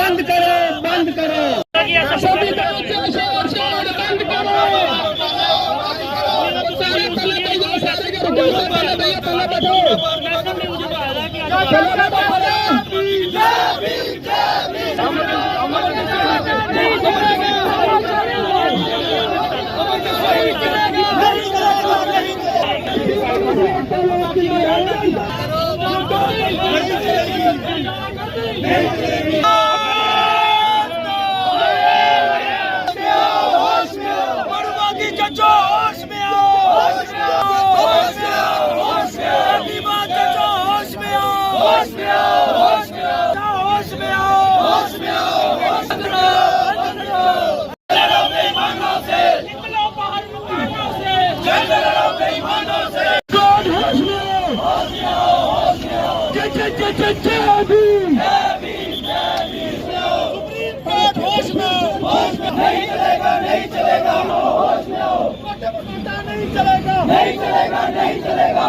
बंद करो, बंद करो, सभी बंद करो। नहीं चलेगा, नहीं चलेगा, नहीं चलेगा, नहीं चलेगा।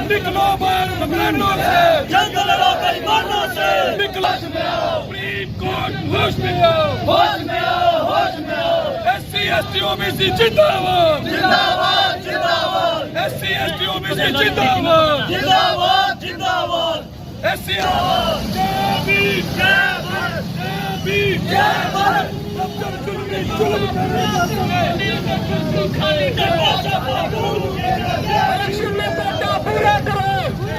निकलो बाहर मकानों से, जंग लड़ो बेईमानों से, निकलो सुप्रीम कोर्ट होश में आओ, होश में आओ, होश में आओ। SC ST OBC जिंदाबाद, जिंदाबाद, जिंदाबाद। SC ST OBC जिंदाबाद, जिंदाबाद, जिंदाबाद। SC इलेक्शन में कोटा पूरा करो,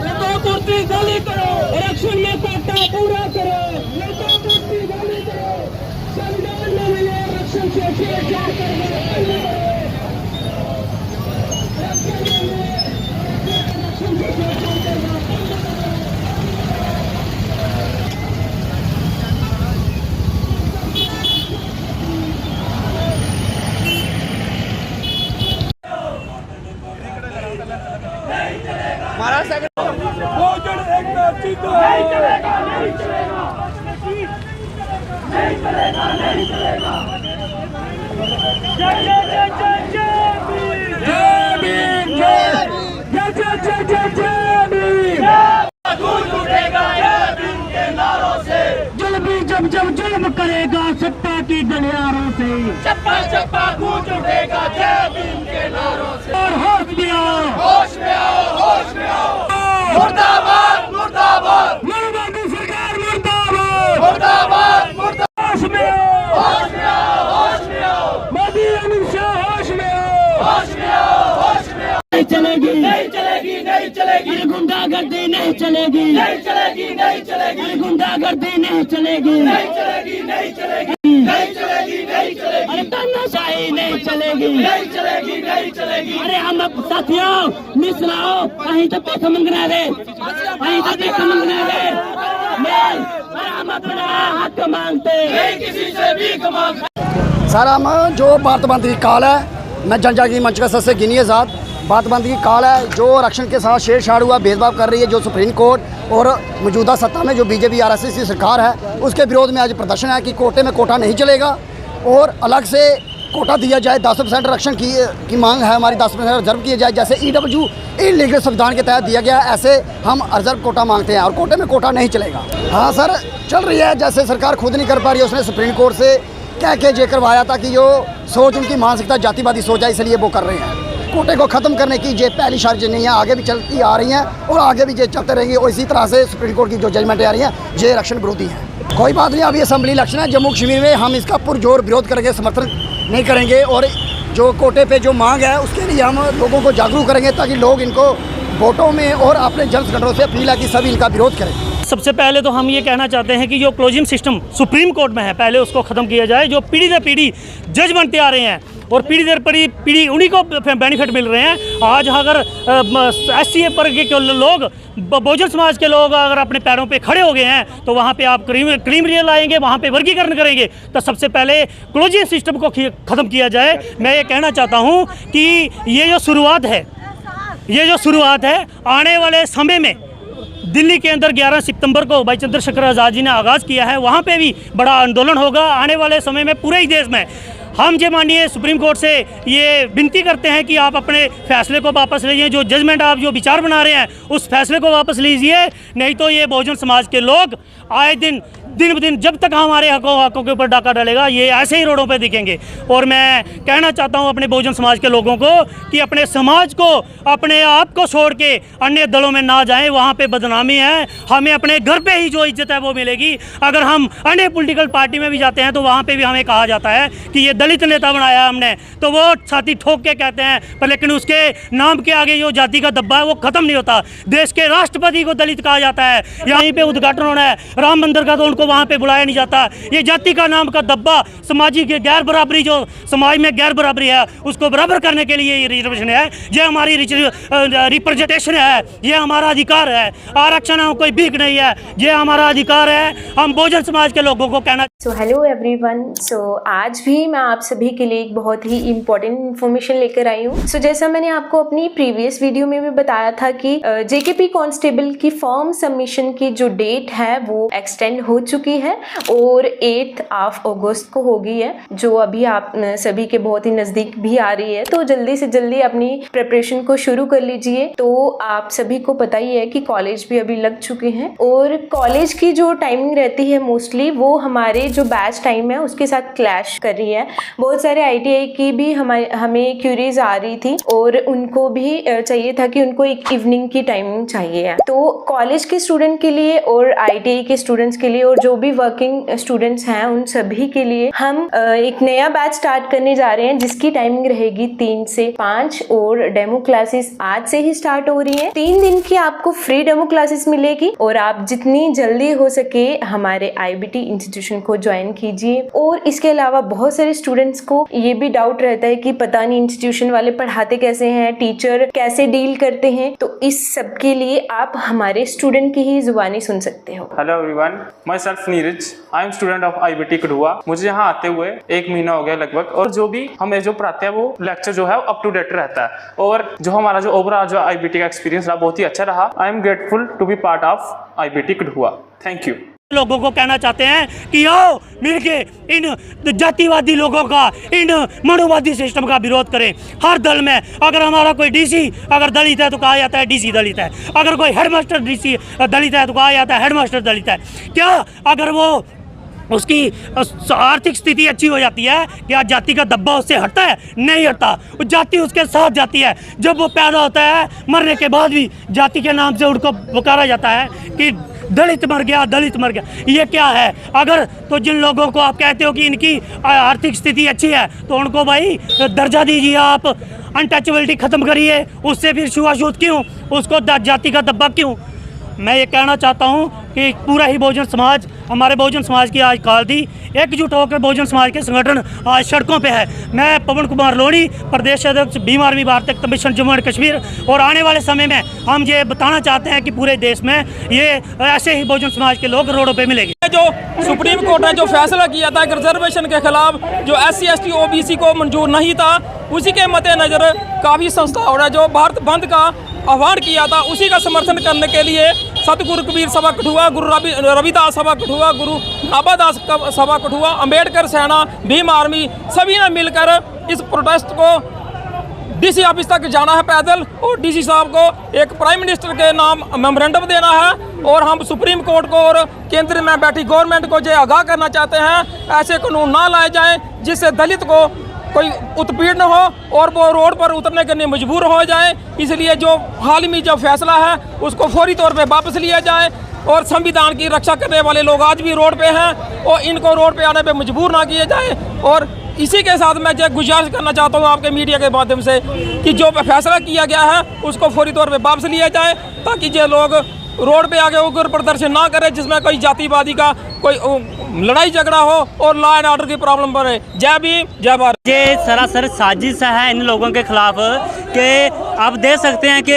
ये तो कुर्सी गाली करो। इलेक्शन में कोटा पूरा करो, ये तो कुर्सी गाली करो। संविधान में मिले इलेक्शन से छेड़छाड़ करना भोजन एकता जीतो, नहीं चलेगा, नहीं चलेगा, नहीं चलेगा, नहीं चलेगा। जय जय जय जय जय भीम, जय जय जय जय जय भीम। गूंज उठेगा जय भीम के नारों से, जुल्म जब जब जुल्म करेगा सत्ता की गलियारों से, चप्पा चप्पा गूंज उठेगा जय भीम के नारों से। और होश में आओ, होश में आओ, होश में आओ। मुर्दाबाद, मुर्दाबाद, मोदी सरकार मुर्दाबाद, मुर्दाबाद, मुर्दाबाद। होश में आओ, होश में आओ, होश में आओ। मोदी अमित शाह होश में आओ, होश में आओ, होश में आओ। नहीं चलेगी, नहीं चलेगी, नहीं चलेगी। गुंडागर्दी नहीं चलेगी, नहीं चलेगी, नहीं चलेगी। गुंडागर्दी नहीं चलेगी, नहीं चलेगी, नहीं चलेगी, नहीं चलेगी, नहीं चलेगी। अरे तानाशाही नहीं चलेगी, नहीं चलेगी, नहीं चलेगी। अरे हम साथियों मिसलाओ, कहीं तो पैसा मंगना दे, कहीं तो पैसा मंगना दे। हम अपना हक मांगते, नहीं किसी से भीख मांगते। सर हम जो भारतबंदी की कॉल है, मैं जनजागरण मंच का सदस्य गिनी आज़ाद, भारतबंदी की कॉल है जो आरक्षण के साथ छेड़छाड़ हुआ, भेदभाव कर रही है जो सुप्रीम कोर्ट और मौजूदा सत्ता में जो बीजेपी RSS की सरकार है, उसके विरोध में आज प्रदर्शन है कि कोटे में कोटा नहीं चलेगा और अलग से कोटा दिया जाए। 10% आरक्षण की मांग है हमारी, 10% रिजर्व किया जाए। जैसे EW इलीगल संविधान के तहत दिया गया, ऐसे हम रिजर्व कोटा मांगते हैं और कोटे में कोटा नहीं चलेगा। हाँ सर चल रही है, जैसे सरकार खुद नहीं कर पा रही है, उसने सुप्रीम कोर्ट से कह के ये करवाया था कि जो सोच उनकी मानसिकता जातिवादी सोच है, इसलिए वो कर रहे हैं। कोटे को ख़त्म करने की ये पहली शर्त नहीं है, आगे भी चलती आ रही हैं और आगे भी ये चलते रहेंगे। और इसी तरह से सुप्रीम कोर्ट की जो जजमेंटें आ रही हैं ये आरक्षण विरोधी हैं। कोई बात नहीं, अभी असेंबली इलेक्शन है जम्मू कश्मीर में, हम इसका पुरजोर विरोध करेंगे, समर्थन नहीं करेंगे और जो कोटे पे जो मांग है उसके लिए हम लोगों को जागरूक करेंगे ताकि लोग इनको वोटों में और अपने जन संगठनों से अपील है कि सभी इनका विरोध करें। सबसे पहले तो हम ये कहना चाहते हैं कि जो क्लोजिंग सिस्टम सुप्रीम कोर्ट में है, पहले उसको ख़त्म किया जाए। जो पीढ़ी दर पीढ़ी जज बनते आ रहे हैं और पीढ़ी दर पीढ़ी उन्हीं को बेनिफिट मिल रहे हैं। आज अगर SC वर्ग के लोग, बहुजन समाज के लोग अगर अपने पैरों पे खड़े हो गए हैं तो वहाँ पे आप क्रीम रियल आएंगे, वहाँ पे वर्गीकरण करेंगे। तो सबसे पहले क्लोजिंग सिस्टम को ख़त्म किया जाए। मैं ये कहना चाहता हूँ कि ये जो शुरुआत है, आने वाले समय में दिल्ली के अंदर 11 सितंबर को भाई चंद्रशेखर आज़ाद जी ने आगाज़ किया है, वहाँ पे भी बड़ा आंदोलन होगा आने वाले समय में पूरे ही देश में। हम जो माननीय सुप्रीम कोर्ट से ये विनती करते हैं कि आप अपने फैसले को वापस लीजिए, जो जजमेंट आप जो विचार बना रहे हैं उस फैसले को वापस लीजिए, नहीं तो ये बहुजन समाज के लोग आए दिन ब दिन जब तक हमारे हकों के ऊपर डाका डालेगा ये ऐसे ही रोडों पे दिखेंगे। और मैं कहना चाहता हूँ अपने बहुजन समाज के लोगों को कि अपने समाज को, अपने आप को छोड़ के अन्य दलों में ना जाएं, वहाँ पे बदनामी है। हमें अपने घर पे ही जो इज्जत है वो मिलेगी। अगर हम अन्य पॉलिटिकल पार्टी में भी जाते हैं तो वहाँ पे भी हमें कहा जाता है कि ये दलित नेता बनाया है हमने, तो वो छाती ठोक के कहते हैं, पर लेकिन उसके नाम के आगे जो जाति का दब्बा है वो ख़त्म नहीं होता। देश के राष्ट्रपति को दलित कहा जाता है, यहीं पे उद्घाटन होना है राम मंदिर का तो उनको वहाँ पे बुलाया नहीं जाता। ये जाति का नाम का दब्बा, सामाजिक गैर बराबरी, जो समाज में गैर बराबरी है उसको बराबर करने के लिए ये रिजर्वेशन है, ये हमारी रिप्रेजेंटेशन है, ये हमारा अधिकार है। आरक्षण है कोई भीख नहीं है, ये हमारा अधिकार है। हम बहुजन समाज के लोगों को कहना। सो हेलो एवरीवन, आज भी मैं आप सभी के लिए एक बहुत ही इम्पोर्टेंट इन्फॉर्मेशन लेकर आई हूँ। जैसा मैंने आपको अपनी प्रीवियस वीडियो में भी बताया था कि जेकेपी कांस्टेबल की फॉर्म सबमिशन की जो डेट है वो एक्सटेंड हो चुकी है और 8 अगस्त को हो गई है, जो अभी आप सभी के बहुत ही नज़दीक भी आ रही है। तो जल्दी से जल्दी अपनी प्रिपरेशन को शुरू कर लीजिए। तो आप सभी को पता ही है कि कॉलेज भी अभी लग चुके हैं और कॉलेज की जो टाइमिंग रहती है मोस्टली वो हमारे जो बैच टाइम है उसके साथ क्लैश कर रही है। बहुत सारे ITI की भी हमें क्यूरीज आ रही थी और उनको भी चाहिए था कि उनको एक इवनिंग की टाइमिंग चाहिए है। तो कॉलेज के स्टूडेंट के लिए और ITI के स्टूडेंट्स के लिए और जो भी वर्किंग स्टूडेंट्स हैं उन सभी के लिए हम एक नया बैच स्टार्ट करने जा रहे हैं, जिसकी टाइमिंग रहेगी 3 से 5 और डेमो क्लासेस आज से ही स्टार्ट हो रही हैं। 3 दिन की आपको फ्री डेमो क्लासेस मिलेगी और आप जितनी जल्दी हो सके हमारे IBT इंस्टीट्यूशन को ज्वाइन कीजिए। और इसके अलावा बहुत सारे स्टूडेंट्स को ये भी डाउट रहता है कि पता नहीं इंस्टीट्यूशन वाले पढ़ाते कैसे हैं, टीचर कैसे डील करते हैं, तो इस सब के लिए आप हमारे स्टूडेंट की ही जुबानी सुन सकते हो। Hello everyone, my self Neeraj, I am student of IBT Kathua. मुझे यहाँ आते हुए 1 महीना हो गया लगभग, और जो भी हमें जो पढ़ाते हैं वो लेक्चर जो है अप टू डेट रहता है और जो हमारा जो ओवरऑल जो IBT का एक्सपीरियंस रहा बहुत ही अच्छा रहा। I am grateful to be part of IBT Kathua. Thank you. लोगों को कहना चाहते हैं कि आओ मिलके इन जातिवादी लोगों का, इन मनुवादी सिस्टम का विरोध करें। हर दल में अगर हमारा कोई DC अगर दलित है तो कहा जाता है DC दलित है, अगर कोई हेडमास्टर DC दलित है तो कहा जाता है हेडमास्टर दलित है। क्या अगर वो उसकी आर्थिक स्थिति अच्छी हो जाती है क्या जाति का दब्बा उससे हटता है? नहीं हटता, वो जाति उसके साथ जाती है। जब वो पैदा होता है मरने के बाद भी जाति के नाम से उनको पुकारा जाता है कि दलित मर गया, दलित मर गया। ये क्या है? अगर तो जिन लोगों को आप कहते हो कि इनकी आर्थिक स्थिति अच्छी है तो उनको भाई दर्जा दीजिए, आप अनटचेबिलिटी ख़त्म करिए। उससे फिर छुआछूत क्यों, उसको जाति का दब्बा क्यों? मैं ये कहना चाहता हूँ कि पूरा ही बहुजन समाज, हमारे बहुजन समाज की आज काल थी, एकजुट होकर बहुजन समाज के संगठन आज सड़कों पे है। मैं पवन कुमार लोहड़ी, प्रदेश अध्यक्ष भीम आर्मी भारतीय कमीशन जम्मू एंड कश्मीर, और आने वाले समय में हम ये बताना चाहते हैं कि पूरे देश में ये ऐसे ही बहुजन समाज के लोग रोडों पे मिलेंगे। जो सुप्रीम कोर्ट ने जो फैसला किया था रिजर्वेशन के खिलाफ, जो SC ST OBC को मंजूर नहीं था, उसी के मद्देनजर काफ़ी संस्थाओं ने जो भारत बंद का आह्वान किया था उसी का समर्थन करने के लिए सतगुरु कबीर सभा कठुआ, गुरु रविदास सभा कठुआ, गुरु नाभादास सभा कठुआ, अंबेडकर सेना, भीम आर्मी सभी ने मिलकर इस प्रोटेस्ट को DC ऑफिस तक जाना है पैदल और DC साहब को एक प्राइम मिनिस्टर के नाम मेमोरेंडम देना है। और हम सुप्रीम कोर्ट को और केंद्र में बैठी गवर्नमेंट को ये आगाह करना चाहते हैं ऐसे कानून ना लाए जाएं जिससे दलित को कोई उत्पीड़न हो और वो रोड पर उतरने के लिए मजबूर हो जाए। इसलिए जो हाल में जो फैसला है उसको फौरी तौर पे वापस लिया जाए और संविधान की रक्षा करने वाले लोग आज भी रोड पे हैं और इनको रोड पे आने पे मजबूर ना किए जाए। और इसी के साथ मैं जो गुजारिश करना चाहता हूँ आपके मीडिया के माध्यम से कि जो फैसला किया गया है उसको फौरी तौर पे वापस लिया जाए, ताकि ये लोग रोड पे आगे उग्र प्रदर्शन ना करें जिसमें कोई जातिवादी का कोई लड़ाई झगड़ा हो और लॉ एंड ऑर्डर की प्रॉब्लम बढ़े। जय भीम, जय भारत। ये सरासर साजिश है इन लोगों के खिलाफ कि आप देख सकते हैं कि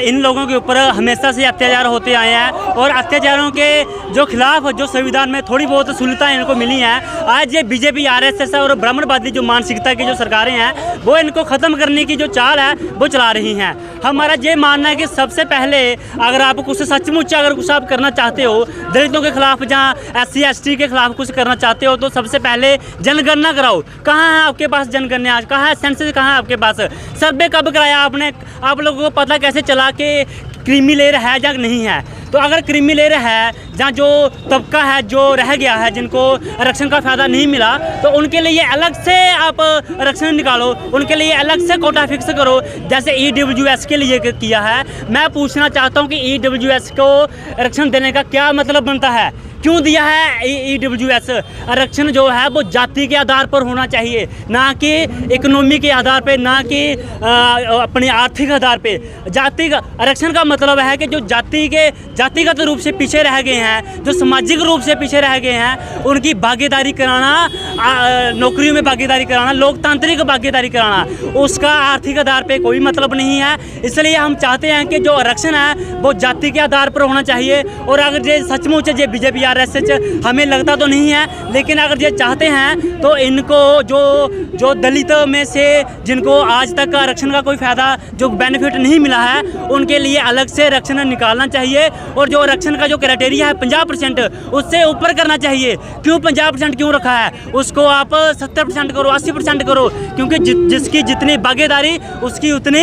इन लोगों के ऊपर हमेशा से अत्याचार होते आए हैं और अत्याचारों के जो खिलाफ जो संविधान में थोड़ी बहुत सहूलतें इनको मिली हैं, आज ये बीजेपी आरएसएस और ब्राह्मणवादी जो मानसिकता की जो सरकारें हैं वो इनको ख़त्म करने की जो चाल है वो चला रही हैं। हमारा ये मानना है कि सबसे पहले अगर आप कुछ सचमुच अगर कुछ आप करना चाहते हो, दलितों के खिलाफ जहाँ SC/ST के खिलाफ कुछ करना चाहते हो, तो सबसे पहले जनगणना कराओ। कहाँ है आपके पास जनगणना? आज कहाँ है सेंसस? कहाँ है आपके पास सर्वे? कब कराया आपने? आप लोगों को पता कैसे चला कि क्रीमी लेयर है या नहीं है? तो अगर क्रीमी लेयर है, जहाँ जो तबका है जो रह गया है, जिनको आरक्षण का फ़ायदा नहीं मिला, तो उनके लिए अलग से आप आरक्षण निकालो, उनके लिए अलग से कोटा फिक्स करो, जैसे EWS के लिए किया है। मैं पूछना चाहता हूँ कि EWS को आरक्षण देने का क्या मतलब बनता है? क्यों दिया है EWS? आरक्षण जो है वो जाति के आधार पर होना चाहिए, ना कि इकोनॉमी के आधार पे, ना कि अपने आर्थिक आधार पे। जाति का आरक्षण का मतलब है कि जो जातिगत रूप से पीछे रह गए हैं, जो सामाजिक रूप से पीछे रह गए हैं, उनकी भागीदारी कराना, नौकरियों में भागीदारी कराना, लोकतांत्रिक भागीदारी कराना, उसका आर्थिक आधार पे कोई मतलब नहीं है। इसलिए हम चाहते हैं कि जो आरक्षण है वो जाति के आधार पर होना चाहिए। और अगर ये सचमुच ये बीजेपी आरएसएस, हमें लगता तो नहीं है, लेकिन अगर ये चाहते हैं तो इनको जो दलित में से जिनको आज तक आरक्षण का कोई फ़ायदा जो बेनिफिट नहीं मिला है, उनके लिए अलग से आरक्षण निकालना चाहिए। और जो आरक्षण का जो क्राइटेरिया है 50%, उससे ऊपर करना चाहिए। क्यों 50% क्यों रखा है? उसको आप 70% करो, 80% करो, क्योंकि जिसकी जितनी भागीदारी उसकी उतनी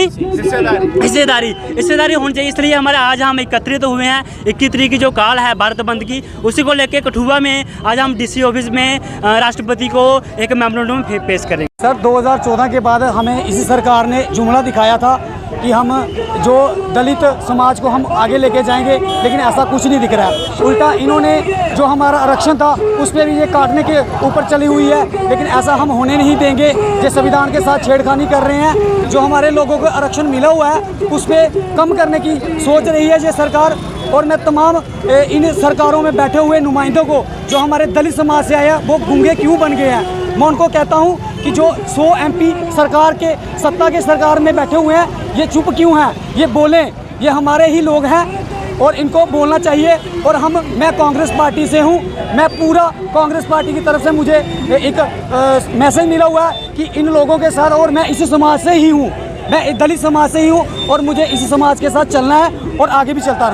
हिस्सेदारी होनी चाहिए। इसलिए हमारे आज हम एकत्रित हुए हैं। 21 तारीख की जो कॉल है भारत बंद की, उसी को लेकर कठुआ में आज हम DC ऑफिस में राष्ट्रपति को एक मेमोरेंडम पेश करेंगे। सर 2014 के बाद हमें इसी सरकार ने जुमला दिखाया था कि हम जो दलित समाज को हम आगे लेके जाएंगे, लेकिन ऐसा कुछ नहीं दिख रहा है। उल्टा इन्होंने जो हमारा आरक्षण था उस पर भी ये काटने के ऊपर चली हुई है, लेकिन ऐसा हम होने नहीं देंगे। ये संविधान के साथ छेड़खानी कर रहे हैं। जो हमारे लोगों को आरक्षण मिला हुआ है उस पर कम करने की सोच रही है ये सरकार। और मैं तमाम इन सरकारों में बैठे हुए नुमाइंदों को, जो हमारे दलित समाज से आए हैं, वो गूंगे क्यों बन गए हैं, मैं उनको कहता हूं कि जो 100 MP सरकार के सत्ता के सरकार में बैठे हुए हैं, ये चुप क्यों हैं? ये बोलें, ये हमारे ही लोग हैं और इनको बोलना चाहिए। और मैं कांग्रेस पार्टी से हूं, मैं पूरा कांग्रेस पार्टी की तरफ से मुझे एक मैसेज मिला हुआ है कि इन लोगों के साथ, और मैं इसी समाज से ही हूँ, मैं दलित समाज से ही हूँ और मुझे इसी समाज के साथ चलना है और आगे भी चलता रहूँ।